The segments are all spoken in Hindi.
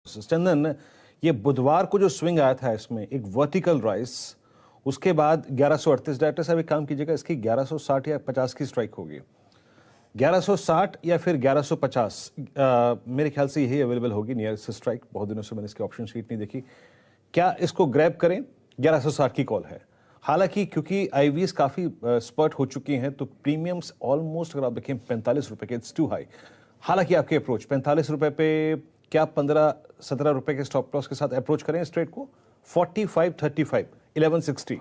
चंदन, ये बुधवार को जो स्विंग आया था इसमें एक वर्टिकल राइस, उसके बाद 1138। डायरेक्टर साहब एक काम कीजिएगा, इसकी 1160 या 50 की स्ट्राइक होगी। 1160 या फिर 1150 मेरे ख्याल से यही अवेलेबल होगी नियरेस्ट स्ट्राइक। बहुत दिनों से मैंने इसकी ऑप्शन शीट नहीं देखी। क्या इसको ग्रैब करें? 1160 की कॉल है। हालांकि क्योंकि आईवीएस काफ़ी स्पर्ट हो चुकी हैं तो प्रीमियम्स ऑलमोस्ट अगर आप देखें 45 रुपए के, इट्स टू हाई। हालांकि आपकी अप्रोच 45 रुपए पे, क्या 15-17 रुपए के स्टॉप लॉस के साथ अप्रोच करें इस ट्रेड को? 45-35 1160।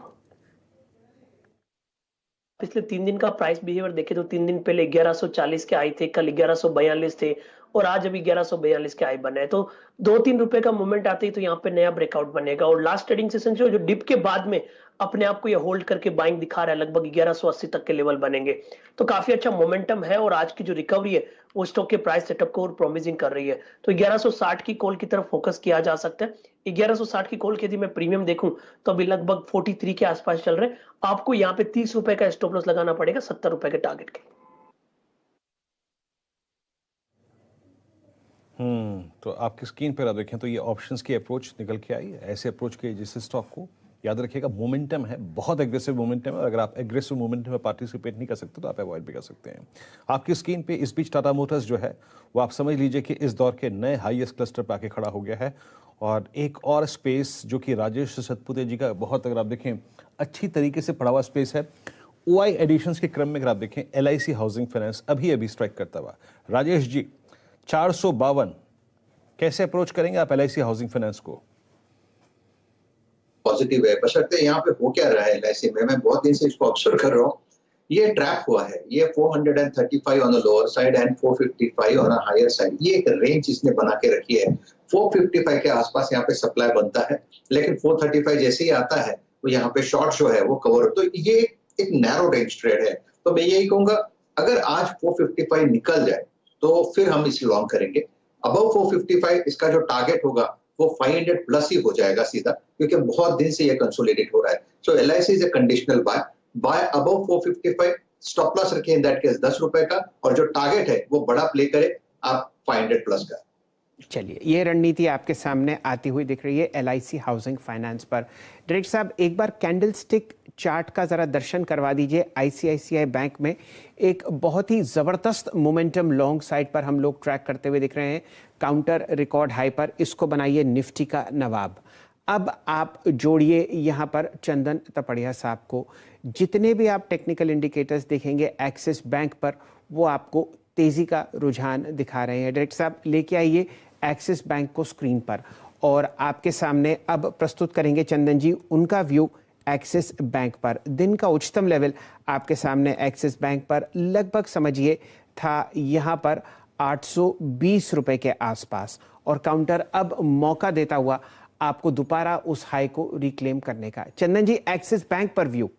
पिछले 3 दिन का प्राइस बिहेवियर देखें तो 3 दिन पहले 1140 के आई थे, कल 1142 थे और आज अभी 1142 के आई बने हैं। तो 2-3 रुपए का मूवमेंट आते ही तो यहाँ पे नया ब्रेकआउट बनेगा। और लास्ट ट्रेडिंग सेशन जो डिप के बाद में अपने आप को ये होल्ड करके बाइंग दिखा रहा है, लगभग 1180 तक के लेवल बनेंगे। तो काफी अच्छा मोमेंटम है और आज की जो रिकवरी है वो स्टॉक के प्राइस सेटअप को और प्रॉमिसिंग कर रही है। तो 1160 की कॉल की तरफ फोकस किया जा सकता है। 1160 की कॉल की यदि मैं प्रीमियम देखूं तो अभी लगभग 43 के आसपास चल रहे हैं। आपको यहाँ पे 30 रुपए का स्टॉप लॉस लगाना पड़ेगा 70 रुपए के टारगेट के। तो आपकी स्क्रीन पर आप देखें तो ये ऑप्शंस की अप्रोच निकल के आई। ऐसे अप्रोच के जिस स्टॉक को याद रखिएगा, मोमेंटम है, बहुत एग्रेसिव मोमेंटम है। अगर आप एग्रेसिव मोमेंटम में पार्टिसिपेट नहीं कर सकते तो आप अवॉइड भी कर सकते हैं। आपकी स्क्रीन पे इस बीच टाटा मोटर्स जो है वो आप समझ लीजिए कि इस दौर के नए हाईएस्ट क्लस्टर पे आके खड़ा हो गया है। और एक और स्पेस जो कि राजेश सतपुते जी का बहुत, अगर आप देखें, अच्छी तरीके से पढ़ा हुआ स्पेस है। ओआई एडिशंस के क्रम में अगर आप देखें, एलआईसी हाउसिंग फाइनेंस अभी स्ट्राइक करता हुआ। राजेश जी, 452 कैसे अप्रोच करेंगे आप एलआईसी हाउसिंग फाइनेंस को? पॉजिटिव है, बशर्ते यहाँ पे हो क्या रहा है एलआईसी में, मैं बहुत दिन से इसको ऑब्जर्व कर रहा हूँ। ये ट्रैप हुआ है, ये 435 on the lower side and 455 on the higher side. ये एक रेंज इसने बना के रखी है। 455 के आसपास यहाँ पे सप्लाई बनता है, लेकिन 435 जैसे ही आता है तो यहाँ पे शॉर्ट जो है वो कवर। तो ये एक नैरो रेंज ट्रेड है। तो मैं यही कहूंगा, अगर आज 455 निकल जाए तो फिर हम इसे लॉन्ग करेंगे। अबव 455 इसका जो टारगेट होगा वो 500 प्लस ही हो जाएगा सीधा, क्योंकि बहुत दिन से ये कंसोलिडेट हो रहा है। So LIC is a conditional buy above 455। Stop loss रखिए इन दैट केस 10 रुपए का, और जो टारगेट है वो बड़ा प्ले करे आप 500 प्लस का। चलिए, ये रणनीति आपके सामने आती हुई दिख रही है एलआईसी हाउसिंग फाइनेंस पर। डायरेक्टर साहब, एक बार कैंडलस्टिक चार्ट का ज़रा दर्शन करवा दीजिए। आईसीआईसीआई बैंक में एक बहुत ही ज़बरदस्त मोमेंटम लॉन्ग साइड पर हम लोग ट्रैक करते हुए दिख रहे हैं, काउंटर रिकॉर्ड हाई पर। इसको बनाइए निफ्टी का नवाब। अब आप जोड़िए यहाँ पर चंदन तपड़िया साहब को। जितने भी आप टेक्निकल इंडिकेटर्स देखेंगे एक्सिस बैंक पर, वो आपको तेज़ी का रुझान दिखा रहे हैं। डायरेक्टर साहब, लेके आइए एक्सिस बैंक को स्क्रीन पर, और आपके सामने अब प्रस्तुत करेंगे चंदन जी उनका व्यू एक्सिस बैंक पर। दिन का उच्चतम लेवल आपके सामने एक्सिस बैंक पर लगभग समझिए था यहाँ पर 820 रुपए के आसपास, और काउंटर अब मौका देता हुआ आपको दोबारा उस हाई को रिक्लेम करने का। चंदन जी, एक्सिस बैंक पर व्यू।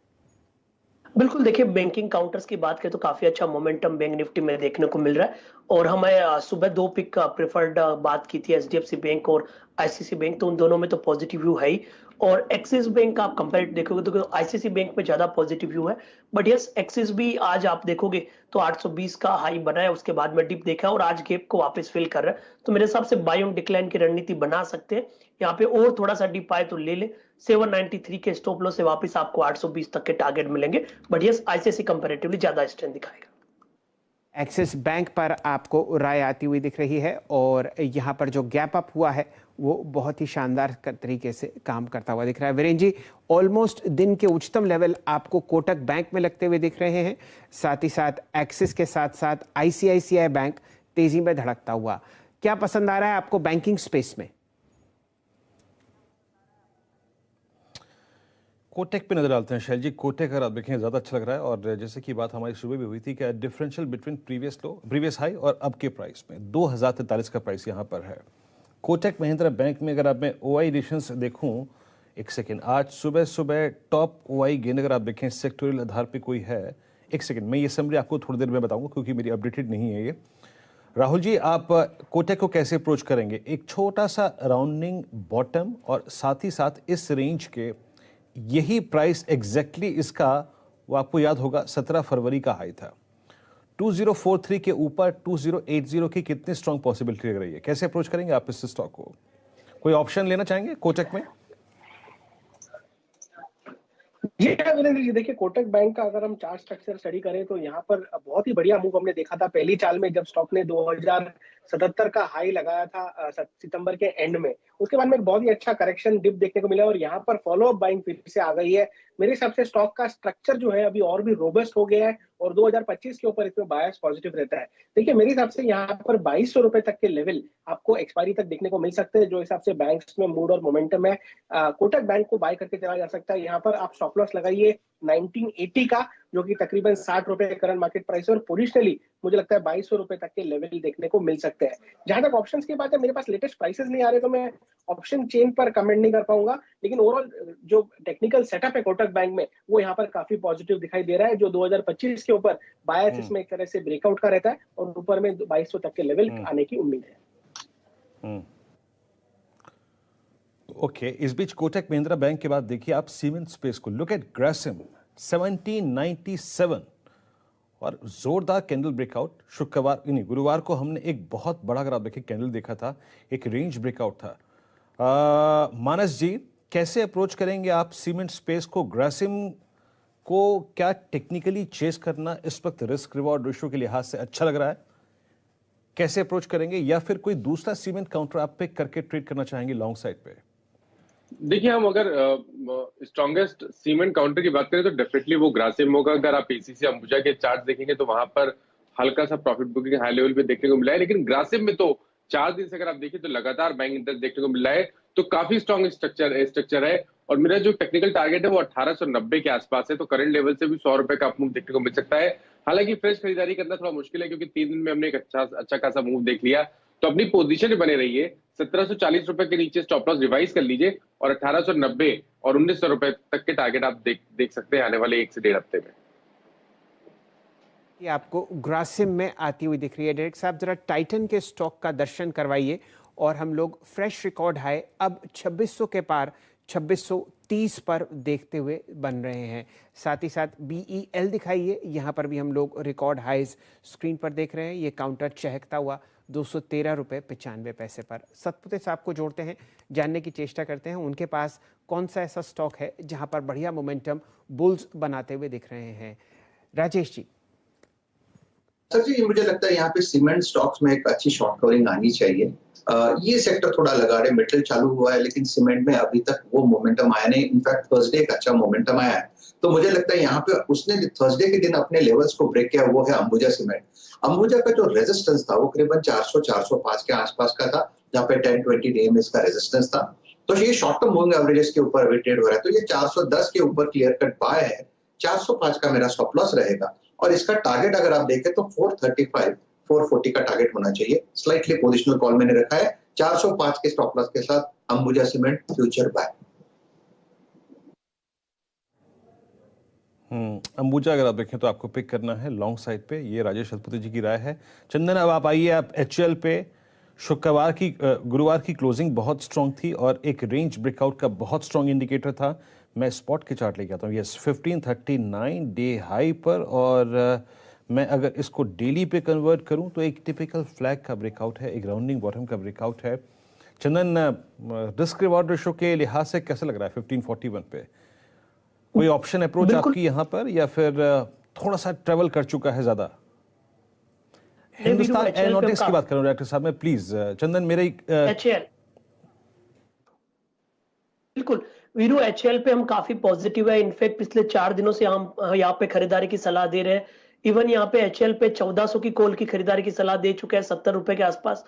बिल्कुल, देखिए बैंकिंग काउंटर्स की बात करें तो काफी अच्छा मोमेंटम बैंक निफ्टी में देखने को मिल रहा है। और हमें सुबह 2 पिक का प्रेफर्ड बात की थी, एचडीएफसी बैंक और आईसीसी बैंक, तो उन दोनों में तो पॉजिटिव व्यू है ही। और एक्सिस बैंक का आप कंपेयर देखोगे तो आईसीसी बैंक में ज्यादा पॉजिटिव व्यू है। बट यस, एक्सिस भी आज आप देखोगे तो 820 का हाई बना है, उसके बाद में डिप देखा है और आज गैप को वापस फिल कर रहा है। तो मेरे हिसाब से बाय ऑन डिक्लाइन की रणनीति बना सकते हैं यहाँ पे, और थोड़ा सा डिप आए तो ले ले। 793 के स्टॉप लॉस से वापस आपको 820 तक के टारगेट मिलेंगे। बट यस, आईसीआईसी कंपैरेटिवली ज्यादा स्ट्रेंथ दिखाएगा। एक्सिस बैंक पर आपको राय आती हुई दिख रही है, और यहाँ पर जो गैप अप हुआ है वो बहुत ही शानदार तरीके से काम करता हुआ दिख रहा है। वीरेंद्र जी, ऑलमोस्ट दिन के उच्चतम लेवल आपको कोटक बैंक में लगते हुए दिख रहे हैं, साथ ही साथ एक्सिस के साथ साथ आईसीआईसीआई बैंक तेजी में धड़कता हुआ। क्या पसंद आ रहा है आपको बैंकिंग स्पेस में? कोटेक पे नजर डालते हैं शैल जी। कोटेक अगर आप देखें ज़्यादा अच्छा लग रहा है, और जैसे कि बात हमारी सुबह भी हुई थी कि डिफरेंशियल बिटवीन प्रीवियस हाई और अब के प्राइस में 2043 का प्राइस यहाँ पर है। कोटक महिंद्रा बैंक में अगर आप मैं ओआई एडिशंस देखूं, एक सेकेंड, आज सुबह टॉप ओआई गेन अगर आप देखें सेक्टोरियल आधार पे कोई है, एक सेकेंड, मैं ये समरी आपको थोड़ी देर में बताऊंगा क्योंकि मेरी अपडेटेड नहीं है ये। राहुल जी, आप कोटक को कैसे अप्रोच करेंगे? एक छोटा सा राउंडिंग बॉटम, और साथ ही साथ इस रेंज के यही प्राइस एग्जैक्टली इसका, वो आपको याद होगा 17 फरवरी का हाई था। 2043 के ऊपर 2080 की कितनी स्ट्रॉन्ग पॉसिबिलिटी लग रही है? कैसे अप्रोच करेंगे आप इस स्टॉक को? कोई ऑप्शन लेना चाहेंगे कोटक में? ये वीरेंद्र जी, देखिए कोटक बैंक का अगर हम चार्ट स्ट्रक्चर स्टडी करें तो यहाँ पर बहुत ही बढ़िया मूव हमने देखा था पहली चाल में, जब स्टॉक ने 2077 का हाई लगाया था सितंबर के एंड में। उसके बाद में एक बहुत ही अच्छा करेक्शन डिप देखने को मिला और यहाँ पर फॉलो अप बाइंग फिर से आ गई है। मेरे हिसाब से स्टॉक का स्ट्रक्चर जो है अभी और भी रोबस्ट हो गया है और 2025 के ऊपर इसमें बायस पॉजिटिव रहता है। देखिए मेरे हिसाब से यहाँ पर 2200 रुपए तक के लेवल आपको एक्सपायरी तक देखने को मिल सकते हैं, जो हिसाब से बैंक्स में मूड और मोमेंटम है। कोटक बैंक को बाय करके चला जा सकता है। यहाँ पर आप स्टॉप लॉस लगाइए 1980 का, जो कि तकरीबन 60 रुपए करंट मार्केट प्राइस है और पोजिशनली मुझे लगता है 2200 रुपए तक के लेवल देखने को मिल सकते हैं। जहां तक ऑप्शंस की बात है, मेरे पास लेटेस्ट प्राइसेस नहीं आ रहे तो मैं ऑप्शन चेन पर कमेंट नहीं कर पाऊंगा, लेकिन ओवरऑल जो टेक्निकल सेटअप है कोटक बैंक में वो यहाँ पर काफी पॉजिटिव दिखाई दे रहा है। जो 2025 के ऊपर बायस इसमें एक तरह से ब्रेकआउट का रहता है और ऊपर में 2200 तक के लेवल आने की उम्मीद है। ओके, इस बीच कोटक महिंद्रा बैंक के बाद देखिए आप सीमेंट स्पेस को, लुक एट ग्रासिम 1797 और जोरदार कैंडल ब्रेकआउट। शुक्रवार नहीं गुरुवार को हमने एक बहुत बड़ा, अगर आप देखिए कैंडल देखा था, एक रेंज ब्रेकआउट था। मानस जी, कैसे अप्रोच करेंगे आप सीमेंट स्पेस को? ग्रासिम को क्या टेक्निकली चेस करना इस वक्त रिस्क रिवॉर्ड रेशियो के लिहाज से अच्छा लग रहा है? कैसे अप्रोच करेंगे, या फिर कोई दूसरा सीमेंट काउंटर आप पिक करके ट्रेड करना चाहेंगे लॉन्ग साइड पे? देखिए, हम अगर स्ट्रॉन्गेस्ट सीमेंट काउंटर की बात करें तो डेफिनेटली वो ग्रासिम होगा। अगर आप एसीसी अंबुजा के चार्ट देखेंगे तो वहां पर हल्का सा प्रॉफिट बुकिंग हाई लेवल पे देखने को मिला है, लेकिन ग्रासिम में तो 4 दिन से अगर आप देखिए तो लगातार बैंक इंटरेस्ट देखने को मिल रहा है, तो काफी स्ट्रॉन्ग स्ट्रक्चर है। और मेरा जो टेक्निकल टारगेट है वो 1890 के आसपास है, तो करंट लेवल से भी 100 रुपए का मूव देखने को मिल सकता है। हालांकि फ्रेश खरीदारी करना थोड़ा मुश्किल है क्योंकि 3 दिन में हमने एक अच्छा खासा मूव देख लिया, तो अपनी पोजीशन बने रहिए। 1740 रुपए के नीचे स्टॉप लॉस रिवाइज कर लीजिए और 1890 और 1900 रुपए तक के टारगेट आप देख सकते हैं आने वाले 1 से 1.5 हफ्ते में। ये आपको ग्रासिम में आती हुई दिख रही है। डायरेक्ट साहब जरा टाइटन के स्टॉक का दर्शन करवाइए और हम लोग फ्रेश रिकॉर्ड हाई अब 2600 के पार 2630 पर देखते हुए बन रहे हैं। साथ ही साथ BEL दिखाइए, यहाँ पर भी हम लोग रिकॉर्ड हाइज स्क्रीन पर देख रहे हैं। ये काउंटर चहकता हुआ 213 रुपये 95 पैसे पर। सतपुते साहब को जोड़ते हैं, जानने की चेष्टा करते हैं उनके पास कौन सा ऐसा स्टॉक है जहाँ पर बढ़िया मोमेंटम बुल्स बनाते हुए दिख रहे हैं। राजेश जी। सर जी, मुझे लगता है यहाँ पे सीमेंट स्टॉक्स में एक अच्छी शॉर्ट कवरिंग आनी चाहिए। ये सेक्टर थोड़ा लगाड़े मिडल चालू हुआ है, लेकिन सीमेंट में अभी तक वो मोमेंटम आया नहीं। इनफैक्ट थर्सडे एक अच्छा मोमेंटम आया है, तो मुझे लगता है यहाँ पे उसने थर्सडे के दिन अपने लेवल्स को ब्रेक किया, वो है अंबुजा सीमेंट। अंबुजा का जो रेजिस्टेंस था वो करीबन 400-405 के आसपास का था, जहाँ पे 10-20 डे में इसका रेजिस्टेंस था। तो ये शॉर्ट टर्म मूविंग एवरेजेस के ऊपर अभी ट्रेड हो रहा है, तो ये 410 के ऊपर क्लियर कट बाय है। 405 का मेरा स्टॉप लॉस रहेगा और इसका टारगेट अगर आप देखें तो 435-440 का टारगेट होना चाहिए। स्लाइटली पोजिशनल कॉल मैंने रखा है 405 के स्टॉप लॉस के साथ Ambuja cement future buy. Ambuja अगर आप देखें तो आपको पिक करना है लॉन्ग साइड पे, ये राजेश सतपुते जी की राय है। चंदन, अब आप आइए, आप HL पे गुरुवार की क्लोजिंग बहुत स्ट्रांग थी और एक रेंज ब्रेकआउट का बहुत स्ट्रांग इंडिकेटर था। मैं स्पॉट के चार्ट लेके आता हूँ, यस 1539 डे हाई पर, और मैं अगर इसको डेली पे कन्वर्ट करूं तो एक टिपिकल फ्लैग का ब्रेकआउट है, एक राउंडिंग बॉटम का ब्रेकआउट है। चंदन, रिस्क रिवॉर्ड रेशियो के लिहाज से कैसा लग रहा है 1541 पे? कोई ऑप्शन अप्रोच आपकी यहाँ पर, या फिर थोड़ा सा ट्रेवल कर चुका है ज्यादा? हिंदुस्तान एरोनॉटिक्स की बात करूं डॉक्टर साहब मैं, प्लीज चंदन मेरे HL बिल्कुल वीरू, HL पे हम काफी पॉजिटिव है। इनफैक्ट पिछले 4 दिनों से हम यहाँ पे खरीदारी की सलाह दे रहे हैं। इवन यहाँ पे HL पे 1400 की कॉल की खरीदारी की सलाह दे चुका है 70 रुपए के आसपास।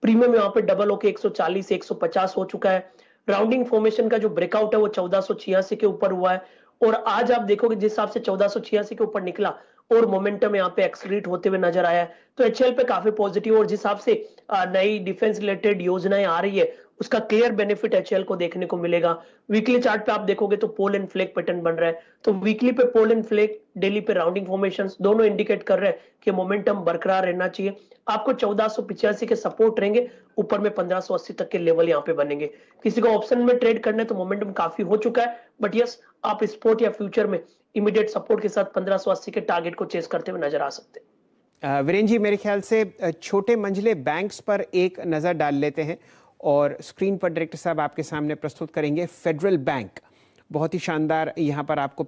प्रीमियम यहाँ पे डबल होके 140-150 हो चुका है। राउंडिंग फॉर्मेशन का जो ब्रेकआउट है वो 1486 के ऊपर हुआ है और आज आप देखोगे जिस हिसाब से 1486 के ऊपर निकला और मोमेंटम यहाँ पे एक्सलेरेट होते हुए नजर आया है, तो HL पे काफी पॉजिटिव और जिस हिसाब से नई डिफेंस रिलेटेड योजनाएं आ रही है उसका क्लियर बेनिफिट HL को देखने को मिलेगा। वीकली चार्ट पे आप देखोगे तो पोल एंड फ्लैग पैटर्न बन रहा है, तो वीकली पे पोल एंड फ्लैग, डेली पे राउंडिंग फॉर्मेशंस दोनों इंडिकेट कर रहे हैं कि मोमेंटम बरकरार रहना चाहिए। आपको 1485 के सपोर्ट रहेंगे, ऊपर में 1580 तक के लेवल यहाँ पे बनेंगे। किसी को ऑप्शन में ट्रेड करना है तो मोमेंटम काफी हो चुका है, बट यस आप स्पोर्ट या फ्यूचर में इमीडिएट सपोर्ट के साथ 1580 के टारगेट को चेस करते हुए नजर आ सकते हैं। वीरेंद्र जी, मेरे ख्याल से छोटे मंझले बैंक्स पर एक नज़र डाल लेते हैं और स्क्रीन पर डायरेक्टर साहब आपके सामने प्रस्तुत करेंगे फेडरल बैंक। बहुत ही शानदार यहाँ पर आपको